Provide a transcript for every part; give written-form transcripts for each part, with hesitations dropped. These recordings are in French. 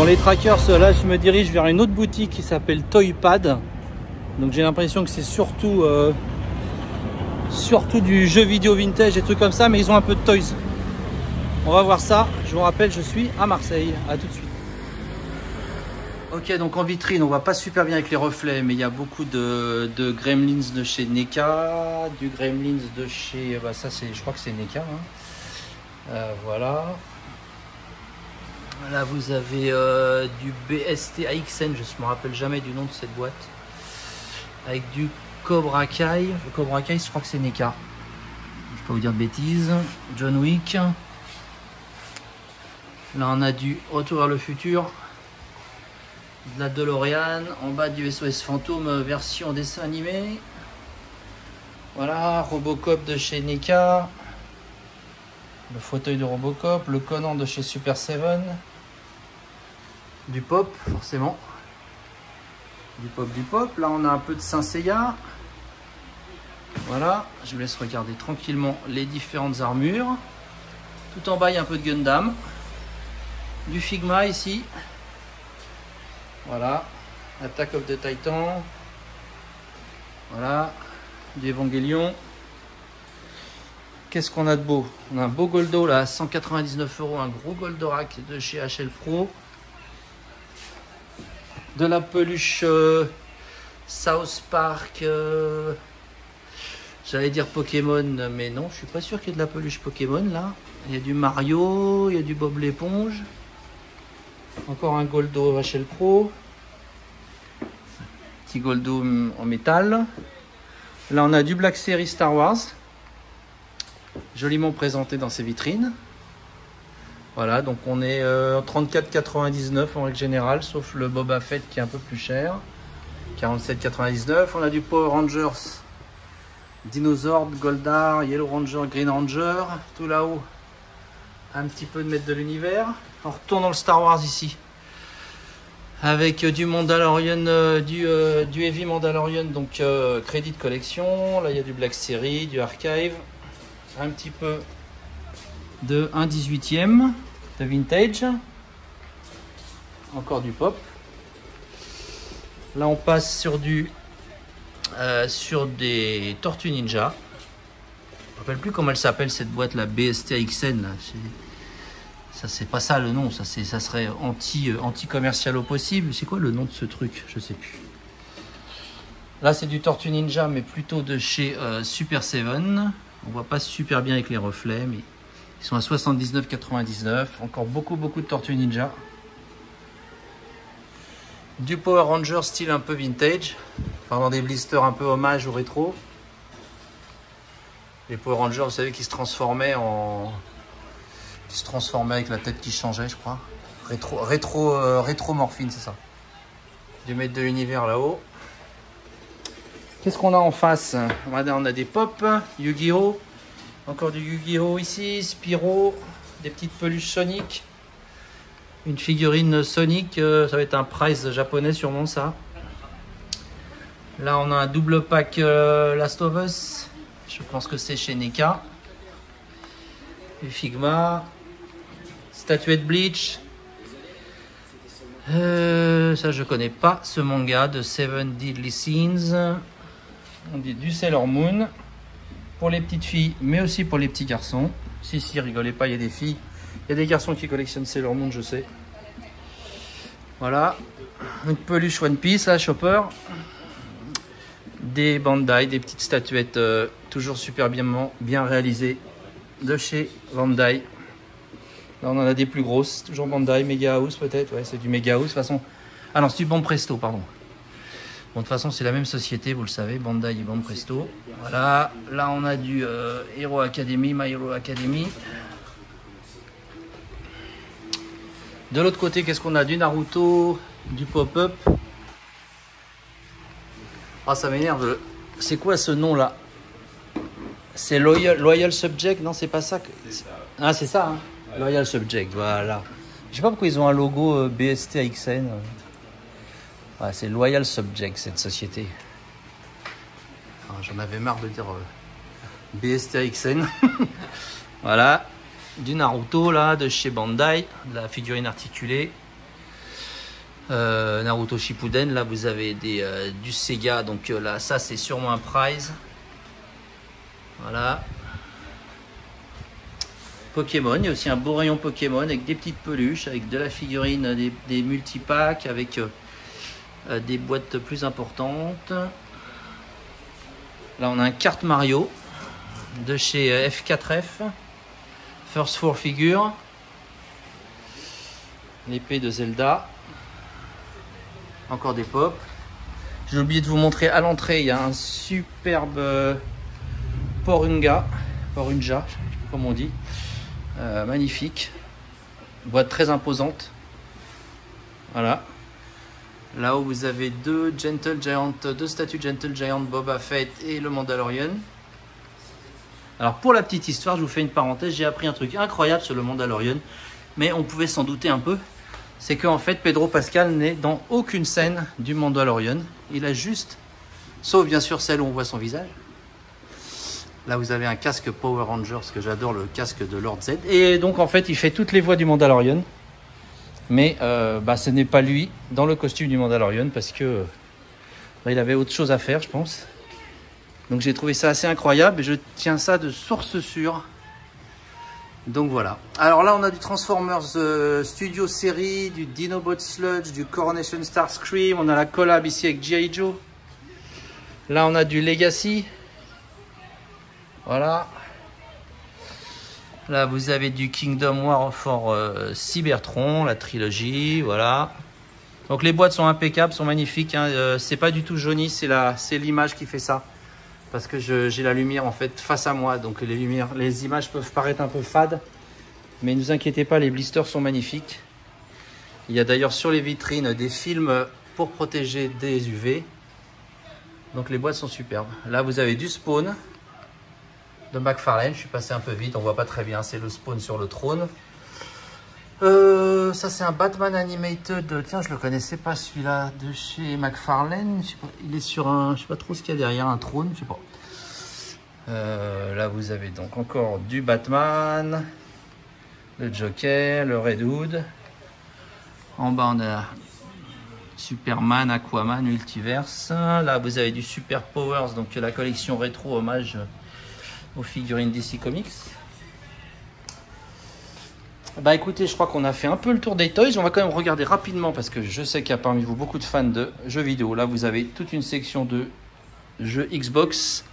Pour les trackers, là je me dirige vers une autre boutique qui s'appelle Toypad. Donc j'ai l'impression que c'est surtout du jeu vidéo vintage et trucs comme ça, mais ils ont un peu de toys. On va voir ça. Je vous rappelle, je suis à Marseille. À tout de suite. Ok, donc en vitrine, on voit pas super bien avec les reflets, mais il y a beaucoup de Gremlins de chez NECA, du Gremlins de chez, bah ça c'est, je crois que c'est NECA. Hein. Voilà. Là vous avez du BST AXN, je me rappelle jamais du nom de cette boîte, avec du Cobra Kai. Le Cobra Kai, je crois que c'est NECA. Je peux pas vous dire de bêtises. John Wick. Là on a du Retour vers le futur. De la DeLorean, en bas du SOS Fantôme version dessin animé. Voilà, Robocop de chez NECA. Le fauteuil de Robocop, le Conan de chez Super 7. Du pop, forcément. Du pop. Là, on a un peu de Saint Seiya. Voilà, je vous laisse regarder tranquillement les différentes armures. Tout en bas, il y a un peu de Gundam. Du Figma ici. Voilà, Attack of the Titan. Voilà, du Evangelion. Qu'est-ce qu'on a de beau? On a un beau Goldo là, 199 €, un gros Goldorak de chez HL Pro. De la peluche South Park. J'allais dire Pokémon, mais non, je suis pas sûr qu'il y ait de la peluche Pokémon là. Il y a du Mario, il y a du Bob l'éponge. Encore un Goldo HL Pro. Petit Goldo en métal. Là on a du Black Series Star Wars. Joliment présenté dans ces vitrines. Voilà, donc on est en 34,99 € en règle générale, sauf le Boba Fett qui est un peu plus cher. 47,99 €. On a du Power Rangers. Dinosaur, Goldar, Yellow Ranger, Green Ranger. Tout là-haut. Un petit peu de maître de l'univers. On retourne dans le Star Wars ici, avec du Mandalorian, du Heavy Mandalorian, donc crédit de collection. Là il y a du Black Series, du Archive, un petit peu de 1/18e de vintage, encore du pop. Là on passe sur des Tortues Ninja. Je me rappelle plus comment elle s'appelle cette boîte, la BST AXN là. Ça c'est pas ça le nom, ça serait anti-commercial au possible. C'est quoi le nom de ce truc? Je sais plus. Là c'est du Tortue Ninja, mais plutôt de chez Super 7. On voit pas super bien avec les reflets, mais ils sont à 79,99 €. Encore beaucoup de Tortue Ninja. Du Power Ranger style un peu vintage, enfin dans des blisters un peu hommage au rétro. Les Power Rangers, vous savez, qui se transformaient avec la tête qui changeait, je crois. Rétro-morphine, c'est ça. Du maître de l'univers là-haut. Qu'est-ce qu'on a en face? On a des pop, Yu-Gi-Oh! Encore du Yu-Gi-Oh! Ici, Spyro, des petites peluches Sonic. Une figurine Sonic, ça va être un prize japonais sûrement ça. Là on a un double pack Last of Us. Je pense que c'est chez NECA. Du Figma. Statuette Bleach. Ça je connais pas ce manga de Seven Deadly Sins. On dit du Sailor Moon. Pour les petites filles, mais aussi pour les petits garçons. Si, rigolez pas, il y a des filles. Il y a des garçons qui collectionnent Sailor Moon, je sais. Voilà. Une peluche One Piece, là, Chopper. Des Bandai, des petites statuettes toujours super bien réalisées de chez Bandai. Là, on en a des plus grosses, toujours Bandai, Mega House peut-être. Ouais, c'est du Mega House. De toute façon. Ah non, c'est du Bon Presto, pardon. Bon, de toute façon, c'est la même société, vous le savez, Bandai et Bon Presto. Voilà. Là, on a du Hero Academy, My Hero Academy. De l'autre côté, qu'est-ce qu'on a? Du Naruto, du Pop-Up. Ah, ça m'énerve. C'est quoi ce nom-là? C'est Loyal Subject? Non, c'est pas ça. Ah, c'est ça, hein. Loyal Subject, voilà. Je sais pas pourquoi ils ont un logo BST AXN. Ouais, c'est Loyal Subject, cette société. J'en avais marre de dire BST AXN. Voilà. Du Naruto, là, de chez Bandai. De la figurine articulée. Naruto Shippuden. Là vous avez du Sega, donc là ça c'est sûrement un prize. Voilà. Pokémon, il y a aussi un beau rayon Pokémon avec des petites peluches, avec de la figurine, des multipacks, avec des boîtes plus importantes. Là on a un carte Mario de chez F4F, First Four Figure, l'épée de Zelda, encore des pop. J'ai oublié de vous montrer à l'entrée, il y a un superbe Porunga, je sais pas comment on dit. Magnifique, boîte très imposante. Voilà, là-haut vous avez deux statues Gentle Giant, Boba Fett et le Mandalorian. Alors pour la petite histoire, je vous fais une parenthèse, j'ai appris un truc incroyable sur le Mandalorian, mais on pouvait s'en douter un peu. C'est qu'en fait Pedro Pascal n'est dans aucune scène du Mandalorian, il a juste, sauf bien sûr celle où on voit son visage. Là, vous avez un casque Power Rangers, que j'adore, le casque de Lord Z. Et donc, en fait, il fait toutes les voix du Mandalorian. Mais ce n'est pas lui dans le costume du Mandalorian parce que il avait autre chose à faire, je pense. Donc, j'ai trouvé ça assez incroyable et je tiens ça de source sûre. Donc, voilà. Alors là, on a du Transformers Studio Série, du Dinobot Sludge, du Coronation Starscream. On a la collab ici avec G.I. Joe. Là, on a du Legacy. Voilà. Là, vous avez du Kingdom War for Cybertron, la trilogie. Voilà. Donc, les boîtes sont impeccables, sont magnifiques. Hein. C'est pas du tout jauni, c'est l'image qui fait ça. Parce que j'ai la lumière en fait face à moi. Donc, les images peuvent paraître un peu fades. Mais ne vous inquiétez pas, les blisters sont magnifiques. Il y a d'ailleurs sur les vitrines des films pour protéger des UV. Donc, les boîtes sont superbes. Là, vous avez du Spawn de McFarlane, je suis passé un peu vite, on voit pas très bien, c'est le Spawn sur le trône. Ça c'est un Batman Animated, tiens je le connaissais pas celui-là, de chez McFarlane, je sais pas, il est sur un, je sais pas trop ce qu'il y a derrière, un trône, je sais pas. Là vous avez donc encore du Batman, le Joker, le Red Hood. En bas on a Superman, Aquaman, Multiverse. Là vous avez du Super Powers, donc la collection rétro hommage aux figurines DC Comics. Bah écoutez, je crois qu'on a fait un peu le tour des toys. On va quand même regarder rapidement parce que je sais qu'il y a parmi vous beaucoup de fans de jeux vidéo. Là vous avez toute une section de jeux Xbox.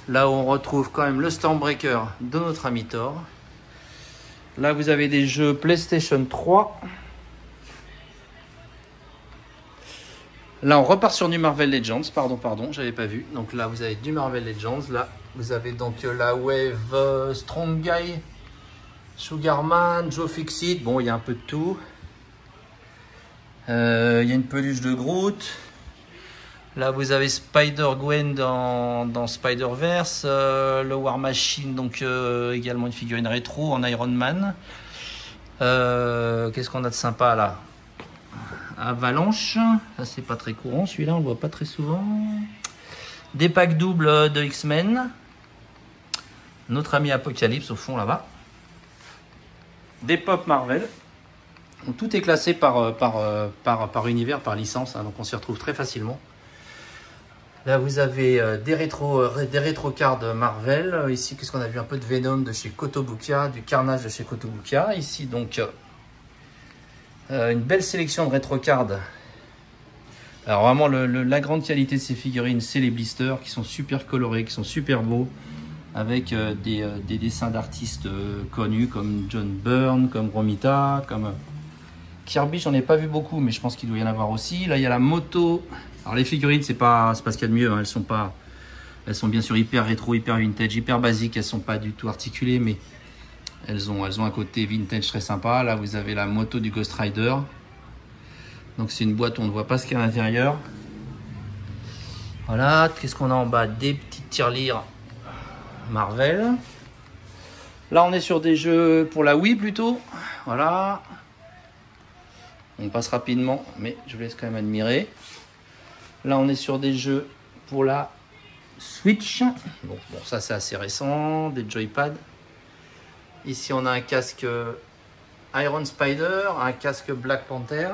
Là où on retrouve quand même le Stormbreaker de notre ami Thor. Là vous avez des jeux PlayStation 3. Là, on repart sur du Marvel Legends. Pardon, j'avais pas vu. Donc là, vous avez du Marvel Legends. Là, vous avez donc la Wave Strong Guy, Sugarman, Joe Fixit. Bon, il y a un peu de tout. Il y a une peluche de Groot. Là, vous avez Spider-Gwen dans Spider-Verse. Le War Machine, donc également une figurine rétro en Iron Man. Qu'est-ce qu'on a de sympa là? Avalanche, ça c'est pas très courant, celui-là on le voit pas très souvent. Des packs doubles de X-Men. Notre ami Apocalypse au fond là-bas. Des pop Marvel. Donc, tout est classé par univers, par licence, hein, donc on s'y retrouve très facilement. Là vous avez des rétro cards Marvel. Ici qu'est-ce qu'on a vu? Un peu de Venom de chez Kotobukiya, du Carnage de chez Kotobukiya. Ici donc une belle sélection de rétro cards. Alors vraiment la grande qualité de ces figurines, c'est les blisters qui sont super colorés, qui sont super beaux, avec des dessins d'artistes connus comme John Byrne, comme Romita, comme Kirby. J'en ai pas vu beaucoup, mais je pense qu'il doit y en avoir aussi. Là il y a la moto. Alors les figurines, c'est pas ce qu'il y a de mieux, hein. Elles sont bien sûr hyper rétro, hyper vintage, hyper basiques. Elles sont pas du tout articulées, mais elles ont un côté vintage très sympa. Là, vous avez la moto du Ghost Rider. Donc, c'est une boîte où on ne voit pas ce qu'il y a à l'intérieur. Voilà. Qu'est-ce qu'on a en bas? Des petites tirelires Marvel. Là, on est sur des jeux pour la Wii plutôt. Voilà. On passe rapidement, mais je vous laisse quand même admirer. Là, on est sur des jeux pour la Switch. Bon ça, c'est assez récent. Des joypads. Ici, on a un casque Iron Spider, un casque Black Panther.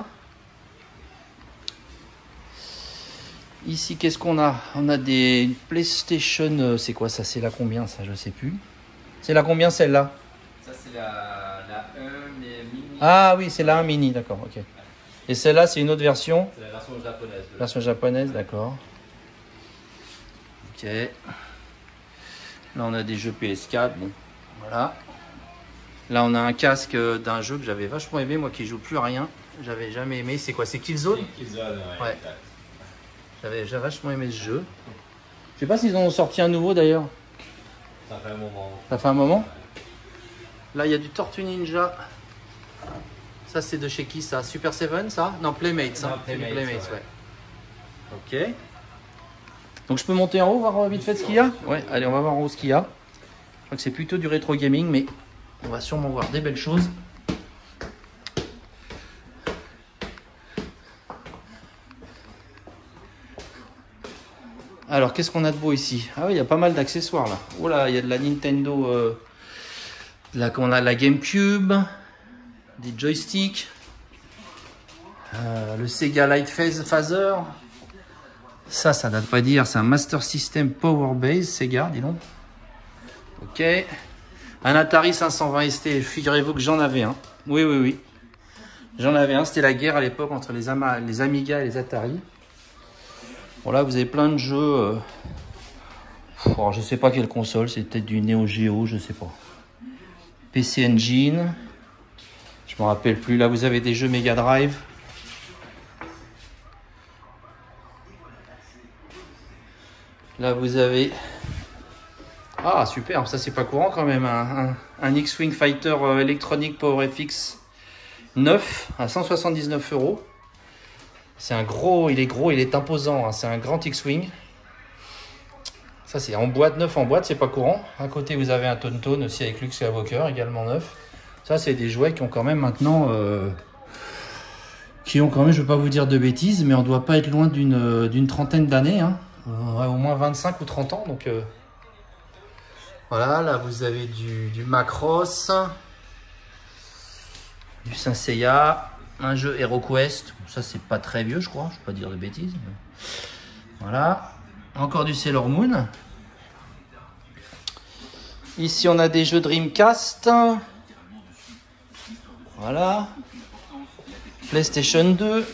Ici, qu'est-ce qu'on a? On a des PlayStation. C'est quoi ça? C'est la combien ça? Je sais plus. C'est la combien celle-là? Ça, c'est la 1 mais mini. Ah oui, c'est la 1 mini, d'accord, ok. Et celle-là, c'est une autre version? C'est la version japonaise. Version japonaise, d'accord. Ok. Là, on a des jeux PS4. Bon, voilà. Là, on a un casque d'un jeu que j'avais vachement aimé, moi qui joue plus à rien. J'avais jamais aimé. C'est quoi? C'est Killzone? Killzone, ouais. J'avais vachement aimé ce jeu. Je sais pas s'ils en ont sorti un nouveau d'ailleurs. Ça fait un moment. Ça fait un moment? Là, il y a du Tortue Ninja. Ça, c'est de chez qui ça? Super Seven, ça? Non, Playmates. Non, Hein. Playmates, Ouais. Ok. Donc, je peux monter en haut, voir vite fait ce qu'il y a? Ouais, allez, on va voir en haut ce qu'il y a. Je crois que c'est plutôt du rétro gaming, mais on va sûrement voir des belles choses. Alors, qu'est-ce qu'on a de beau ici? Ah oui, il y a pas mal d'accessoires là. Oh là, il y a de la Nintendo, on a la GameCube, des joysticks, le Sega Light Phaser. Ça date pas dire, c'est un Master System Power Base Sega, dis donc. Ok. Un Atari 520 ST, figurez-vous que j'en avais un. Oui. J'en avais un, c'était la guerre à l'époque entre les Amiga et les Atari. Bon là vous avez plein de jeux. Alors, je sais pas quelle console, c'est peut-être du Neo Geo, je sais pas. PC Engine. Je me rappelle plus. Là vous avez des jeux Mega Drive. Là vous avez. Ah super, ça c'est pas courant quand même. Un X-Wing Fighter Electronic Power FX 9 à 179 €. C'est un gros, il est imposant, hein. C'est un grand X-Wing. Ça c'est en boîte, neuf en boîte, c'est pas courant. À côté vous avez un Tauntaun aussi avec Luke Skywalker, également neuf. Ça c'est des jouets qui ont quand même maintenant... je vais pas vous dire de bêtises, mais on doit pas être loin d'une trentaine d'années. Hein. Au moins 25 ou 30 ans. Donc voilà, là vous avez du Macross, du Saint Seiya. Un jeu HeroQuest, ça c'est pas très vieux je crois, je vais pas dire de bêtises. Voilà, encore du Sailor Moon. Ici on a des jeux Dreamcast. Voilà. PlayStation 2.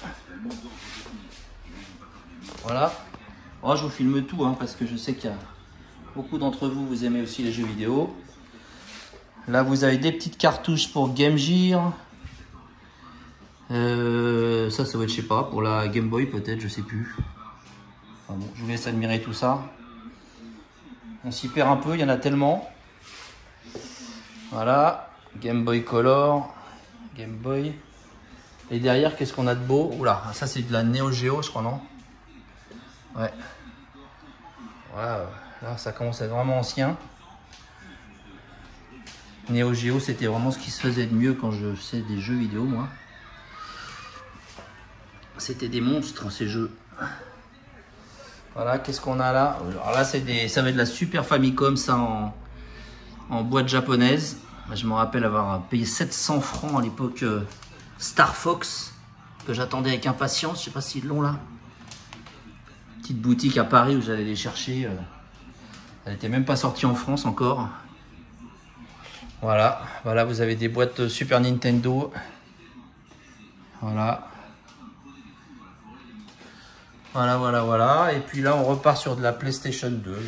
Voilà. Oh, je vous filme tout hein, parce que je sais qu'il y a beaucoup d'entre vous, vous aimez aussi les jeux vidéo. Là vous avez des petites cartouches pour Game Gear. Ça va être, je sais pas, pour la Game Boy peut-être, je sais plus. Enfin bon, je vous laisse admirer tout ça. On s'y perd un peu, il y en a tellement. Voilà, Game Boy Color, Game Boy. Et derrière, qu'est-ce qu'on a de beau? Oula, ça c'est de la Neo Geo, je crois, non? Ouais. Voilà, là ça commence à être vraiment ancien. Neo Geo, c'était vraiment ce qui se faisait de mieux quand je faisais des jeux vidéo, moi. C'était des monstres ces jeux. Voilà, qu'est-ce qu'on a là? Alors là, ça va être de la Super Famicom, ça en boîte japonaise. Je me rappelle avoir payé 700 francs à l'époque Star Fox, que j'attendais avec impatience. Je sais pas s'ils l'ont là. Petite boutique à Paris où j'allais les chercher. Elle n'était même pas sortie en France encore. Voilà, vous avez des boîtes Super Nintendo. Voilà. Voilà. Et puis là, on repart sur de la PlayStation 2. Bon.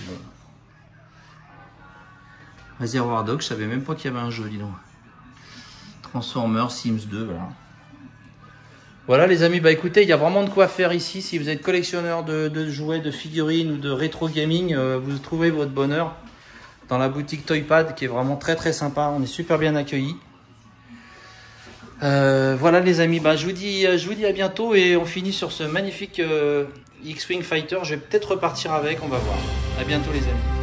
Reservoir Dogs, je savais même pas qu'il y avait un jeu, dis donc. Transformers, Sims 2, voilà. Voilà les amis, bah écoutez, il y a vraiment de quoi faire ici. Si vous êtes collectionneur de jouets, de figurines ou de rétro gaming, vous trouvez votre bonheur dans la boutique Toypad qui est vraiment très très sympa. On est super bien accueillis. Voilà les amis, bah, je vous dis à bientôt et on finit sur ce magnifique X-Wing Fighter. Je vais peut-être repartir avec, on va voir. À bientôt les amis.